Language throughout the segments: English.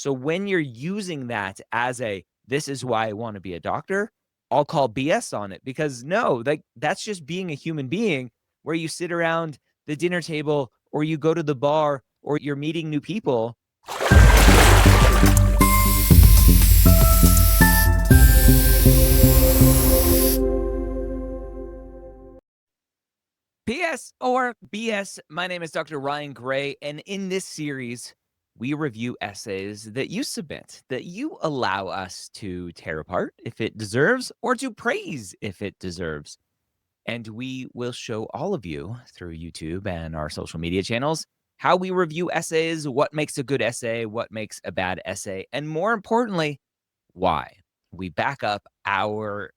So when you're using that as this is why I want to be a doctor, I'll call BS on it because no, like that's just being a human being where you sit around the dinner table or you go to the bar or you're meeting new people. PS or BS, my name is Dr. Ryan Gray, and in this series, we review essays that you submit, that you allow us to tear apart if it deserves, or to praise if it deserves. And we will show all of you through YouTube and our social media channels how we review essays, what makes a good essay, what makes a bad essay, and more importantly, why. We back up our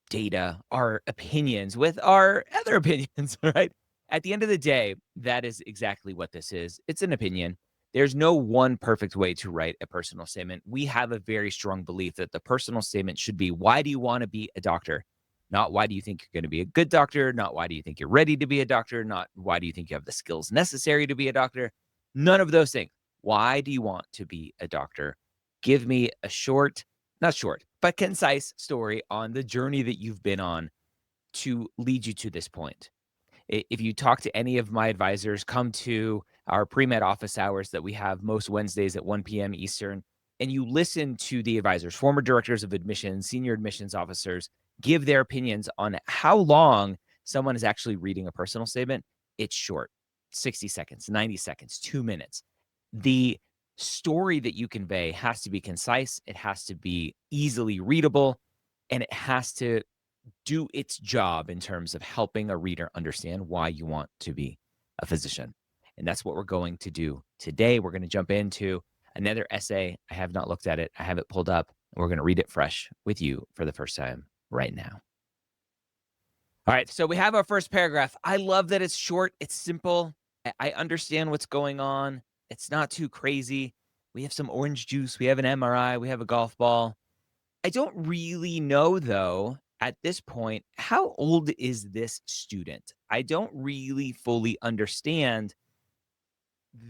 data, our opinions with our other opinions, right? At the end of the day, that is exactly what this is. It's an opinion. There's no one perfect way to write a personal statement. We have a very strong belief that the personal statement should be, why do you want to be a doctor? Not why do you think you're going to be a good doctor? Not why do you think you're ready to be a doctor? Not why do you think you have the skills necessary to be a doctor? None of those things. Why do you want to be a doctor? Give me a not short, but concise story on the journey that you've been on to lead you to this point. If you talk to any of my advisors, come to our pre-med office hours that we have most Wednesdays at 1 p.m. Eastern, and you listen to the advisors, former directors of admissions, senior admissions officers, give their opinions on how long someone is actually reading a personal statement, it's short, 60 seconds, 90 seconds, 2 minutes. The story that you convey has to be concise, it has to be easily readable, and it has to do its job in terms of helping a reader understand why you want to be a physician. And that's what we're going to do today. We're going to jump into another essay. I have not looked at it. I have it pulled up. And we're going to read it fresh with you for the first time right now. All right. So we have our first paragraph. I love that it's short. It's simple. I understand what's going on. It's not too crazy. We have some orange juice. We have an MRI. We have a golf ball. I don't really know, though, at this point, how old is this student? I don't really fully understand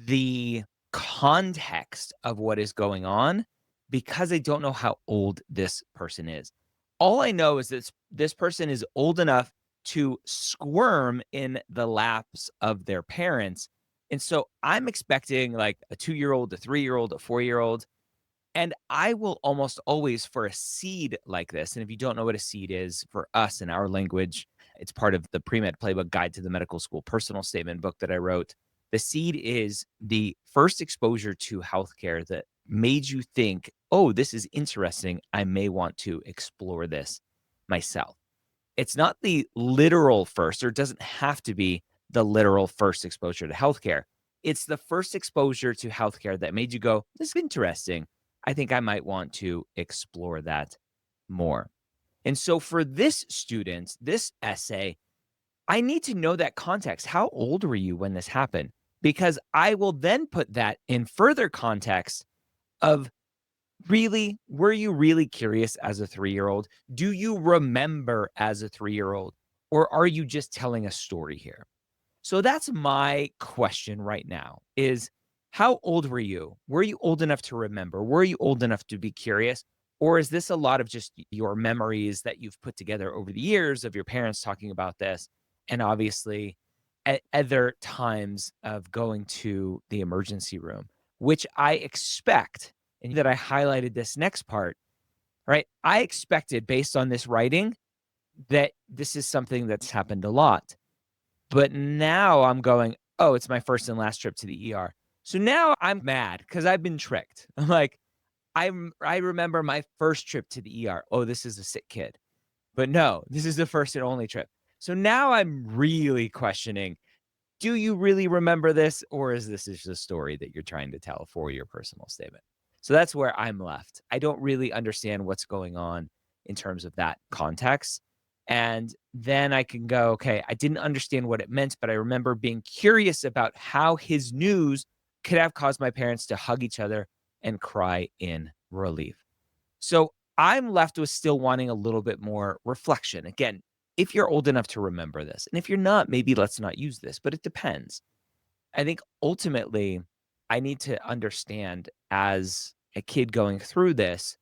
the context of what is going on because I don't know how old this person is. All I know is that this person is old enough to squirm in the laps of their parents. And so I'm expecting like a 2-year-old, a 3-year-old, a 4-year-old. And I will almost always, for a seed like this, and if you don't know what a seed is for us in our language, it's part of the Premed Playbook Guide to the Medical School Personal Statement book that I wrote. The seed is the first exposure to healthcare that made you think, oh, this is interesting. I may want to explore this myself. It's not the literal first, or it doesn't have to be the literal first exposure to healthcare. It's the first exposure to healthcare that made you go, this is interesting. I think I might want to explore that more. And so for this student, this essay, I need to know that context. How old were you when this happened? Because I will then put that in further context of really, were you really curious as a 3-year-old? Do you remember as a 3-year-old? Or are you just telling a story here? So that's my question right now is, how old were you? Were you old enough to remember? Were you old enough to be curious? Or is this a lot of just your memories that you've put together over the years of your parents talking about this? And obviously, at other times of going to the emergency room, which I expect, and that I highlighted this next part, right? I expected based on this writing that this is something that's happened a lot. But now I'm going, oh, it's my first and last trip to the ER. So now I'm mad because I've been tricked. I'm like, I remember my first trip to the ER. Oh, this is a sick kid. But no, this is the first and only trip. So now I'm really questioning, do you really remember this? Or is this just a story that you're trying to tell for your personal statement? So that's where I'm left. I don't really understand what's going on in terms of that context. And then I can go, okay, I didn't understand what it meant, but I remember being curious about how his news could have caused my parents to hug each other and cry in relief. So I'm left with still wanting a little bit more reflection. Again, if you're old enough to remember this, and if you're not, maybe let's not use this, but it depends. I think ultimately I need to understand as a kid going through this,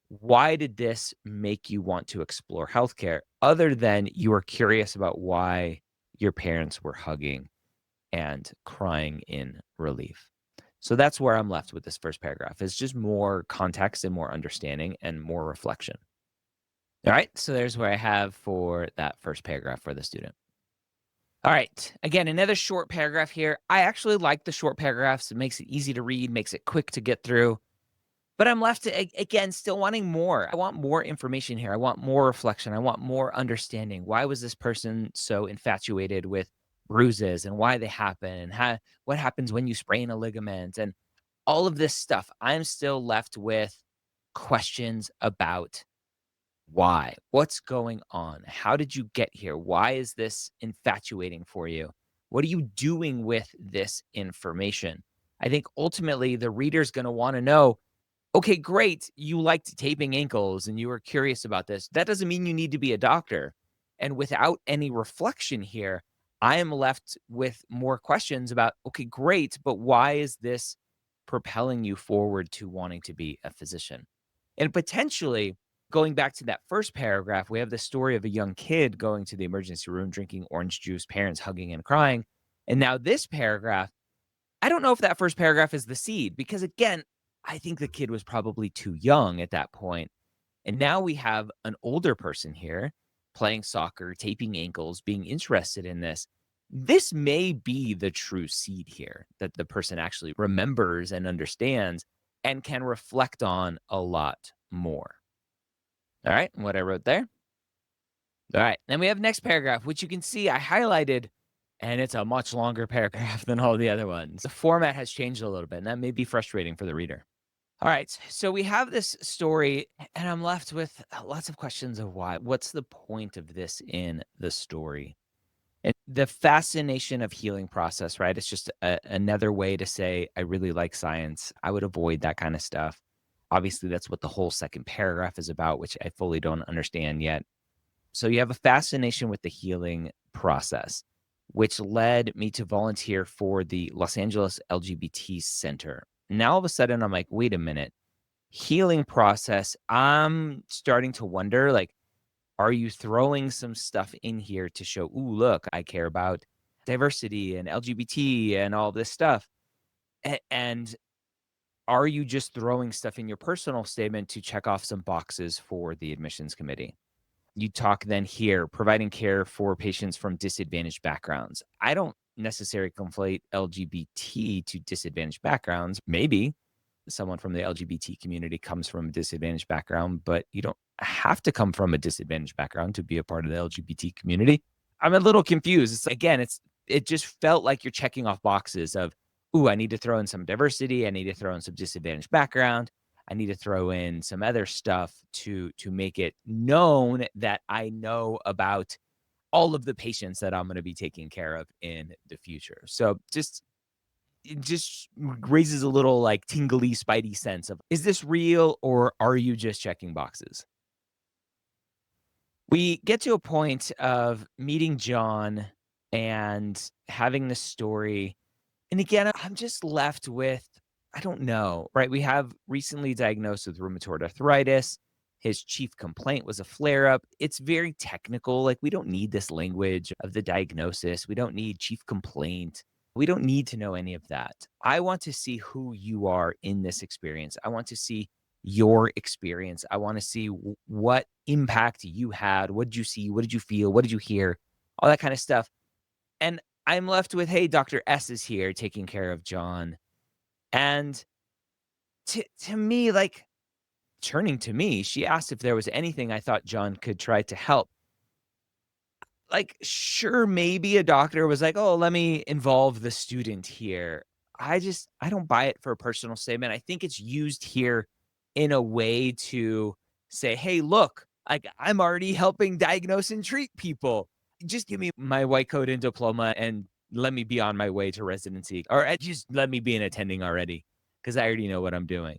why did this make you want to explore healthcare other than you were curious about why your parents were hugging and crying in relief? So that's where I'm left with this first paragraph. It's just more context and more understanding and more reflection. All right. So there's where I have for that first paragraph for the student. All right. Again, another short paragraph here. I actually like the short paragraphs. It makes it easy to read, makes it quick to get through. But I'm left, again, still wanting more. I want more information here. I want more reflection. I want more understanding. Why was this person so infatuated with bruises and why they happen and what happens when you sprain a ligament and all of this stuff? I'm still left with questions about why? What's going on? How did you get here? Why is this infatuating for you? What are you doing with this information? I think ultimately the reader's going to want to know, okay, great. You liked taping ankles and you were curious about this. That doesn't mean you need to be a doctor. And without any reflection here, I am left with more questions about, okay, great, but why is this propelling you forward to wanting to be a physician? And potentially going back to that first paragraph, we have the story of a young kid going to the emergency room, drinking orange juice, parents hugging and crying. And now this paragraph, I don't know if that first paragraph is the seed because, again, I think the kid was probably too young at that point. And now we have an older person here playing soccer, taping ankles, being interested in this. This may be the true seed here that the person actually remembers and understands and can reflect on a lot more. All right. And what I wrote there. All right. Then we have next paragraph, which you can see I highlighted, and it's a much longer paragraph than all the other ones. The format has changed a little bit, and that may be frustrating for the reader. All right. So we have this story, and I'm left with lots of questions of why. What's the point of this in the story? And the fascination of healing process, right? It's just another way to say, I really like science. I would avoid that kind of stuff. Obviously, that's what the whole second paragraph is about, which I fully don't understand yet. So you have a fascination with the healing process, which led me to volunteer for the Los Angeles LGBT Center. Now all of a sudden I'm like, wait a minute, healing process. I'm starting to wonder, like, are you throwing some stuff in here to show, ooh, look, I care about diversity and LGBT and all this stuff? And are you just throwing stuff in your personal statement to check off some boxes for the admissions committee? You talk then here, providing care for patients from disadvantaged backgrounds. I don't necessarily conflate LGBT to disadvantaged backgrounds. Maybe someone from the LGBT community comes from a disadvantaged background, but you don't have to come from a disadvantaged background to be a part of the LGBT community. I'm a little confused. It just felt like you're checking off boxes of, ooh, I need to throw in some diversity. I need to throw in some disadvantaged background. I need to throw in some other stuff to make it known that I know about all of the patients that I'm going to be taking care of in the future. So it just raises a little like tingly spidey sense of, is this real or are you just checking boxes? We get to a point of meeting John and having the story. And again, I'm just left with, I don't know, right? We have recently diagnosed with rheumatoid arthritis. His chief complaint was a flare up. It's very technical. Like, we don't need this language of the diagnosis. We don't need chief complaint. We don't need to know any of that. I want to see who you are in this experience. I want to see your experience. I want to see what impact you had. What did you see? What did you feel? What did you hear? All that kind of stuff. And I'm left with, hey, Dr. S is here taking care of John. And to me, like, turning to me, she asked if there was anything I thought John could try to help. Like, sure, maybe a doctor was like, oh, let me involve the student here. I don't buy it for a personal statement. I think it's used here in a way to say, hey, look, like, I'm already helping diagnose and treat people. Just give me my white coat and diploma and let me be on my way to residency, or just let me be an attending already because I already know what I'm doing.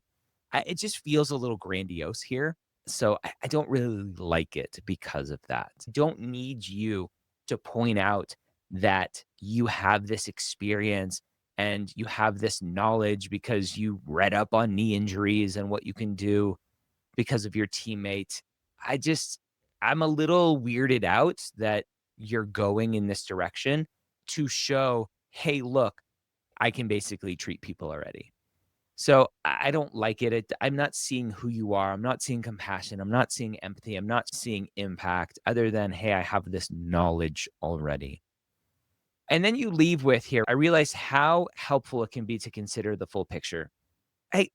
It just feels a little grandiose here. So I don't really like it because of that. Don't need you to point out that you have this experience and you have this knowledge because you read up on knee injuries and what you can do because of your teammate. I just I'm a little weirded out that you're going in this direction to show, "Hey, look, I can basically treat people already." So I don't like it. I'm not seeing who you are. I'm not seeing compassion. I'm not seeing empathy. I'm not seeing impact other than, "Hey, I have this knowledge already." And then you leave with here, I realize how helpful it can be to consider the full picture. I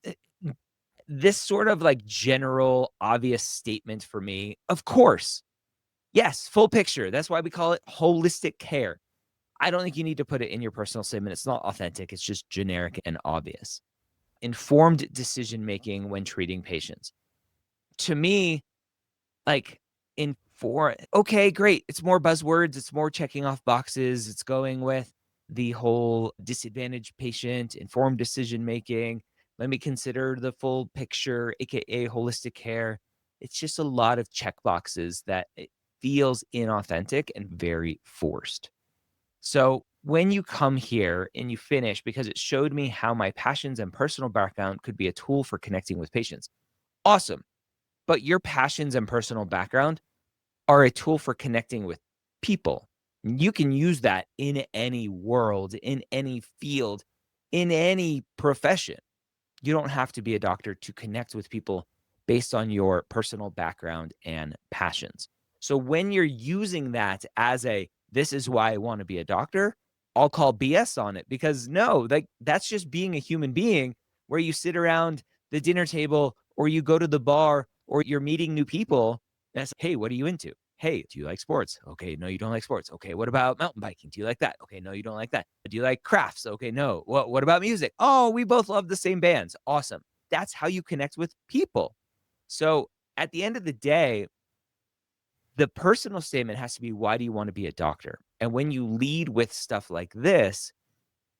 This sort of like general obvious statement for me, of course. Yes, full picture. That's why we call it holistic care. I don't think you need to put it in your personal statement. It's not authentic. It's just generic and obvious. Informed decision making when treating patients. To me, like in for okay, great. It's more buzzwords. It's more checking off boxes. It's going with the whole disadvantaged patient, informed decision making. Let me consider the full picture, aka holistic care. It's just a lot of check boxes that it feels inauthentic and very forced. So when you come here and you finish, because it showed me how my passions and personal background could be a tool for connecting with patients. Awesome. But your passions and personal background are a tool for connecting with people. You can use that in any world, in any field, in any profession. You don't have to be a doctor to connect with people based on your personal background and passions. So when you're using that as a this is why I want to be a doctor, I'll call BS on it because no, like that's just being a human being where you sit around the dinner table or you go to the bar or you're meeting new people. That's hey, what are you into? Hey, do you like sports? Okay, no, you don't like sports. Okay, what about mountain biking? Do you like that? Okay, no, you don't like that. Do you like crafts? Okay, no. What about music? Oh, we both love the same bands. Awesome. That's how you connect with people. So at the end of the day, the personal statement has to be why do you want to be a doctor? And when you lead with stuff like this,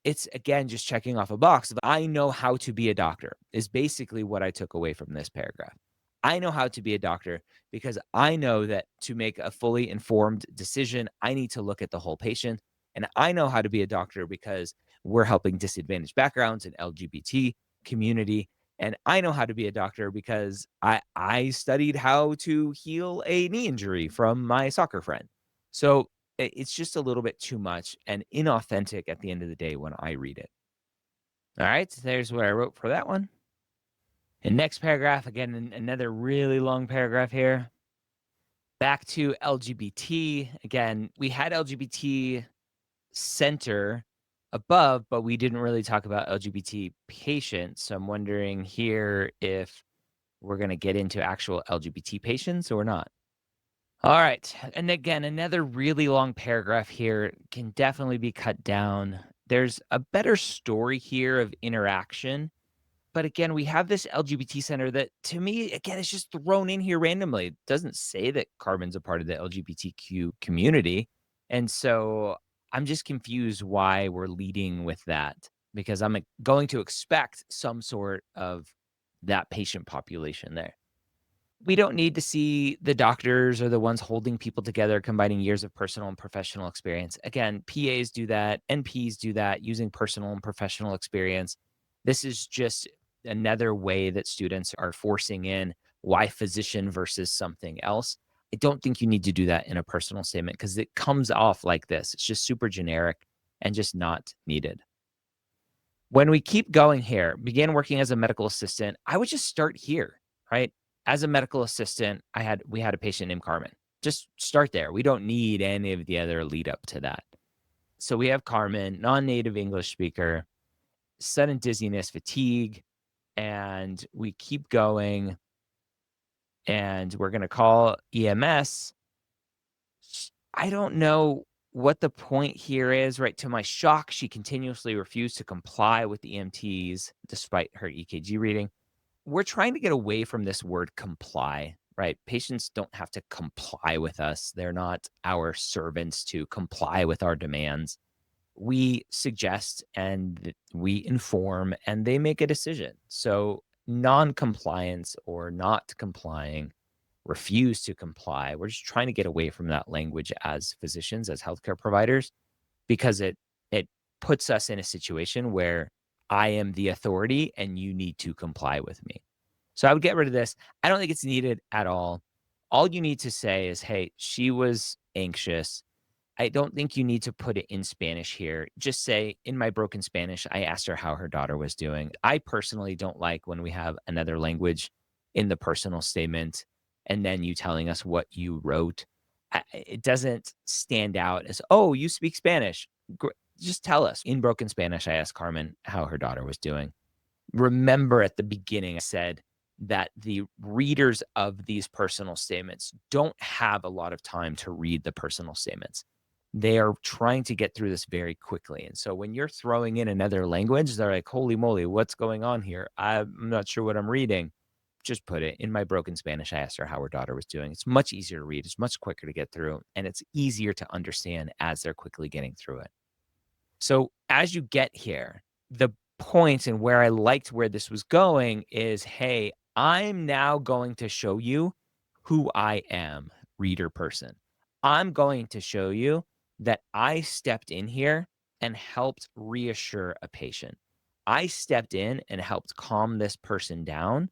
it's again just checking off a box of I know how to be a doctor is basically what I took away from this paragraph. I know how to be a doctor because I know that to make a fully informed decision, I need to look at the whole patient. And I know how to be a doctor because we're helping disadvantaged backgrounds and LGBT community. And I know how to be a doctor because I studied how to heal a knee injury from my soccer friend. So it's just a little bit too much and inauthentic at the end of the day when I read it. All right, so there's what I wrote for that one. And next paragraph, again, another really long paragraph here. Back to LGBT. Again, we had LGBT center above, but we didn't really talk about LGBT patients. So I'm wondering here if we're going to get into actual LGBT patients or not. All right. And again, another really long paragraph here can definitely be cut down. There's a better story here of interaction. But again, we have this LGBT center that to me, again, is just thrown in here randomly. It doesn't say that Carmen's a part of the LGBTQ community. And so I'm just confused why we're leading with that because I'm going to expect some sort of that patient population there. We don't need to see the doctors or the ones holding people together, combining years of personal and professional experience. Again, PAs do that, NPs do that, using personal and professional experience. This is just another way that students are forcing in why physician versus something else. I don't think you need to do that in a personal statement because it comes off like this. It's just super generic and just not needed. When we keep going here, began working as a medical assistant, I would just start here, right? As a medical assistant, we had a patient named Carmen. Just start there. We don't need any of the other lead up to that. So we have Carmen, non-native English speaker, sudden dizziness, fatigue, and we keep going and we're going to call EMS. I don't know what the point here is, right? To my shock, she continuously refused to comply with the EMTs despite her EKG reading. We're trying to get away from this word comply, right? Patients don't have to comply with us. They're not our servants to comply with our demands. We suggest and we inform and they make a decision. So non-compliance or not complying, refuse to comply. We're just trying to get away from that language as physicians, as healthcare providers, because it puts us in a situation where I am the authority and you need to comply with me. So I would get rid of this. I don't think it's needed at all. All you need to say is, hey, she was anxious. I don't think you need to put it in Spanish here. Just say, in my broken Spanish, I asked her how her daughter was doing. I personally don't like when we have another language in the personal statement and then you telling us what you wrote. It doesn't stand out as, oh, you speak Spanish. Just tell us. In broken Spanish, I asked Carmen how her daughter was doing. Remember at the beginning, I said that the readers of these personal statements don't have a lot of time to read the personal statements. They are trying to get through this very quickly. And so when you're throwing in another language, they're like, holy moly, what's going on here? I'm not sure what I'm reading. Just put it in my broken Spanish. I asked her how her daughter was doing. It's much easier to read. It's much quicker to get through. And it's easier to understand as they're quickly getting through it. So as you get here, the point and where I liked where this was going is, hey, I'm now going to show you who I am, reader person. I'm going to show you that I stepped in here and helped reassure a patient. I stepped in and helped calm this person down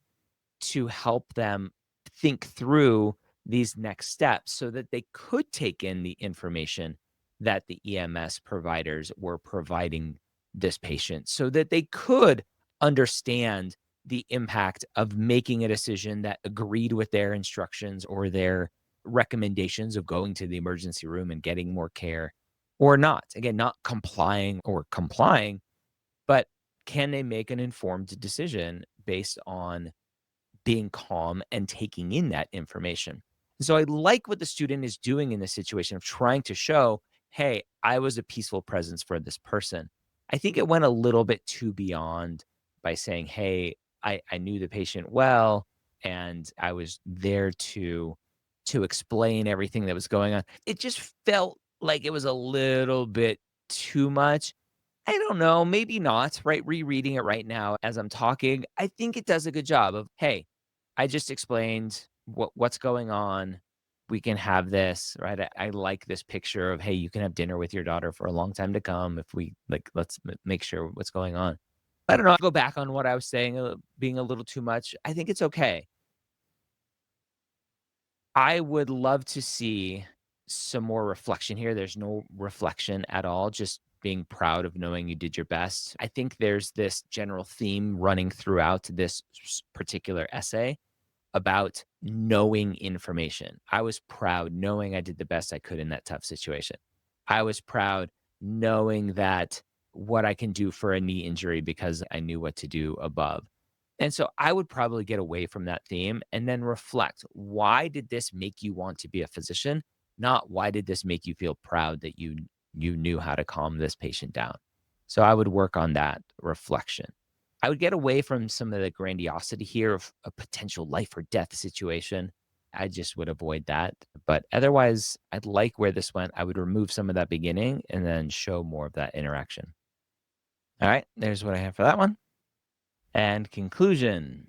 to help them think through these next steps so that they could take in the information that the EMS providers were providing this patient so that they could understand the impact of making a decision that agreed with their instructions or their recommendations of going to the emergency room and getting more care or not. Again, not complying or complying, but can they make an informed decision based on being calm and taking in that information? So I like what the student is doing in this situation of trying to show, hey, I was a peaceful presence for this person. I think it went a little bit too beyond by saying, hey, I knew the patient well and I was there to explain everything that was going on. It just felt like it was a little bit too much. I don't know, maybe not, right? Rereading it right now as I'm talking, I think it does a good job of, hey, I just explained what's going on. We can have this, right? I like this picture of, hey, you can have dinner with your daughter for a long time to come if we like, let's make sure what's going on. I don't know. I'll go back on what I was saying, being a little too much. I think it's okay. I would love to see some more reflection here. There's no reflection at all, just being proud of knowing you did your best. I think there's this general theme running throughout this particular essay about knowing information. I was proud knowing I did the best I could in that tough situation. I was proud knowing that what I can do for a knee injury because I knew what to do above. And so I would probably get away from that theme and then reflect, why did this make you want to be a physician? Not why did this make you feel proud that you knew how to calm this patient down. So I would work on that reflection. I would get away from some of the grandiosity here of a potential life or death situation. I just would avoid that. But otherwise, I'd like where this went. I would remove some of that beginning and then show more of that interaction. All right, there's what I have for that one. And conclusion.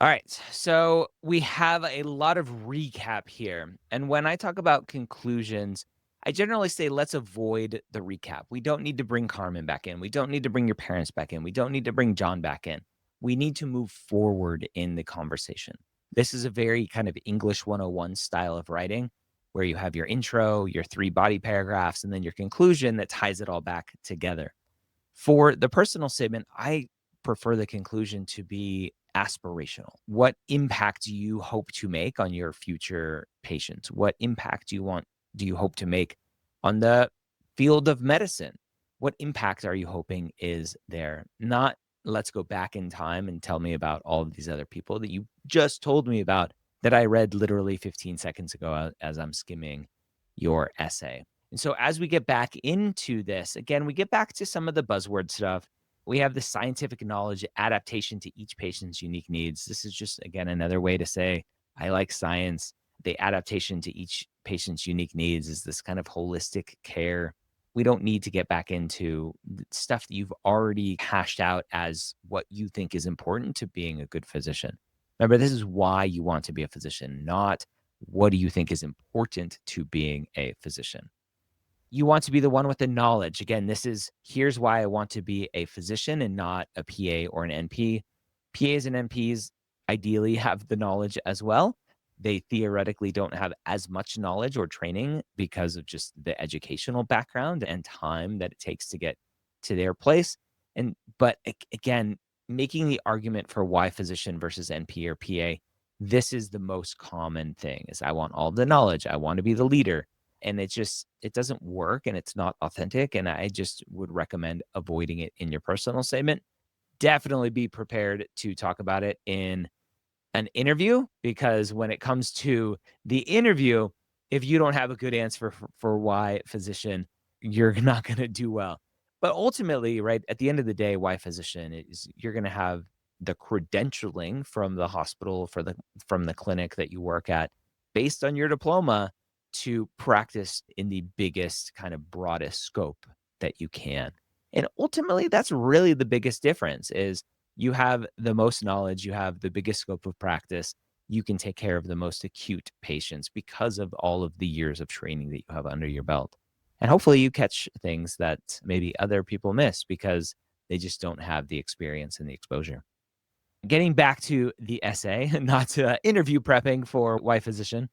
All right. So we have a lot of recap here. And when I talk about conclusions, I generally say let's avoid the recap. We don't need to bring Carmen back in. We don't need to bring your parents back in. We don't need to bring John back in. We need to move forward in the conversation. This is a very kind of English 101 style of writing where you have your intro, your 3 body paragraphs, and then your conclusion that ties it all back together. For the personal statement, I prefer the conclusion to be aspirational. What impact do you hope to make on your future patients? What impact do you hope to make on the field of medicine? What impact are you hoping is there? Not let's go back in time and tell me about all of these other people that you just told me about that I read literally 15 seconds ago as I'm skimming your essay. And so as we get back into this, again, we get back to some of the buzzword stuff. We have the scientific knowledge adaptation to each patient's unique needs. This is just, again, another way to say, I like science. The adaptation to each patient's unique needs is this kind of holistic care. We don't need to get back into stuff that you've already hashed out as what you think is important to being a good physician. Remember, this is why you want to be a physician, not what do you think is important to being a physician. You want to be the one with the knowledge. Again, here's why I want to be a physician and not a PA or an NP. PAs and NPs ideally have the knowledge as well. They theoretically don't have as much knowledge or training because of just the educational background and time that it takes to get to their place. Again, making the argument for why physician versus NP or PA, this is the most common thing is I want all the knowledge. I want to be the leader. And it doesn't work and it's not authentic. And I just would recommend avoiding it in your personal statement. Definitely be prepared to talk about it in an interview, because when it comes to the interview, if you don't have a good answer for why physician, you're not going to do well. But ultimately, right, at the end of the day, why physician is you're going to have the credentialing from the hospital from the clinic that you work at based on your diploma to practice in the biggest kind of broadest scope that you can. And ultimately, that's really the biggest difference is you have the most knowledge, you have the biggest scope of practice, you can take care of the most acute patients because of all of the years of training that you have under your belt. And hopefully you catch things that maybe other people miss because they just don't have the experience and the exposure. Getting back to the essay, not interview prepping for why physician.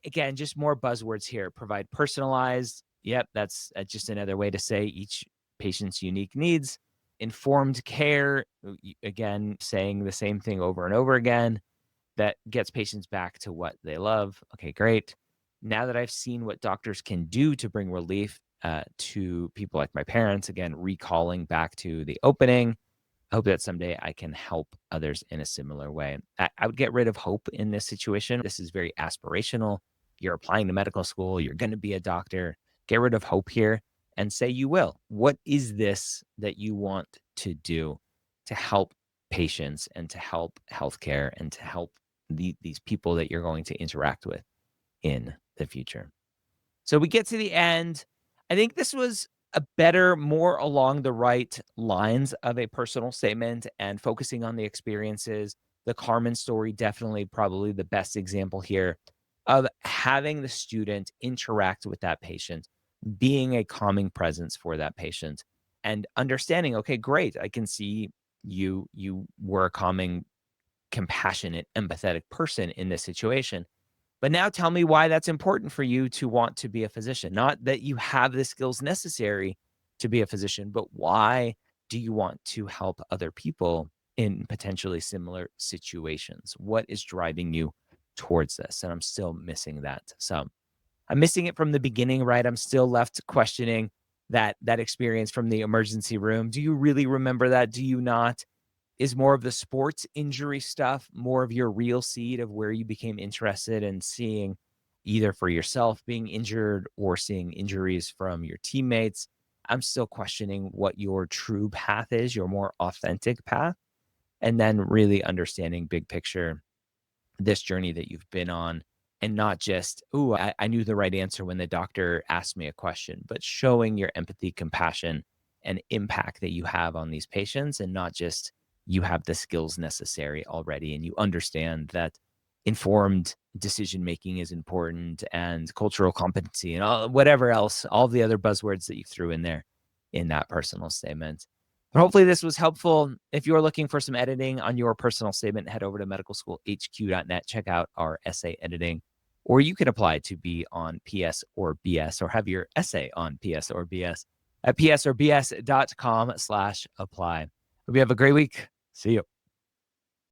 Again, just more buzzwords here. Provide personalized. Yep, that's just another way to say each patient's unique needs. Informed care. Again, saying the same thing over and over again that gets patients back to what they love. Okay, great. Now that I've seen what doctors can do to bring relief to people like my parents, again, recalling back to the opening, I hope that someday I can help others in a similar way. I would get rid of hope in this situation. This is very aspirational. You're applying to medical school, you're going to be a doctor. Get rid of hope here and say you will. What is this that you want to do to help patients and to help healthcare and to help these people that you're going to interact with in the future? So we get to the end. I think this was a better, more along the right lines of a personal statement and focusing on the experiences. The Carmen story, definitely probably the best example here of having the student interact with that patient, being a calming presence for that patient and understanding, okay, great. I can see you were a calming, compassionate, empathetic person in this situation. But now tell me why that's important for you to want to be a physician. Not that you have the skills necessary to be a physician, but why do you want to help other people in potentially similar situations? What is driving you towards this? And I'm still missing that. So I'm missing it from the beginning, right? I'm still left questioning that experience from the emergency room. Do you really remember that? Do you not? Is more of the sports injury stuff more of your real seed of where you became interested in seeing either for yourself being injured or seeing injuries from your teammates? I'm still questioning what your true path is, your more authentic path, and then really understanding big picture this journey that you've been on and not just, "Ooh, I knew the right answer when the doctor asked me a question," but showing your empathy, compassion, and impact that you have on these patients and not just you have the skills necessary already and you understand that informed decision making is important and cultural competency and whatever else, all the other buzzwords that you threw in there in that personal statement. But hopefully this was helpful. If you're looking for some editing on your personal statement, head over to medicalschoolhq.net. Check out our essay editing, or you can apply to be on PS or BS or have your essay on PS or BS at psorbs.com/apply. Hope you have a great week. See you.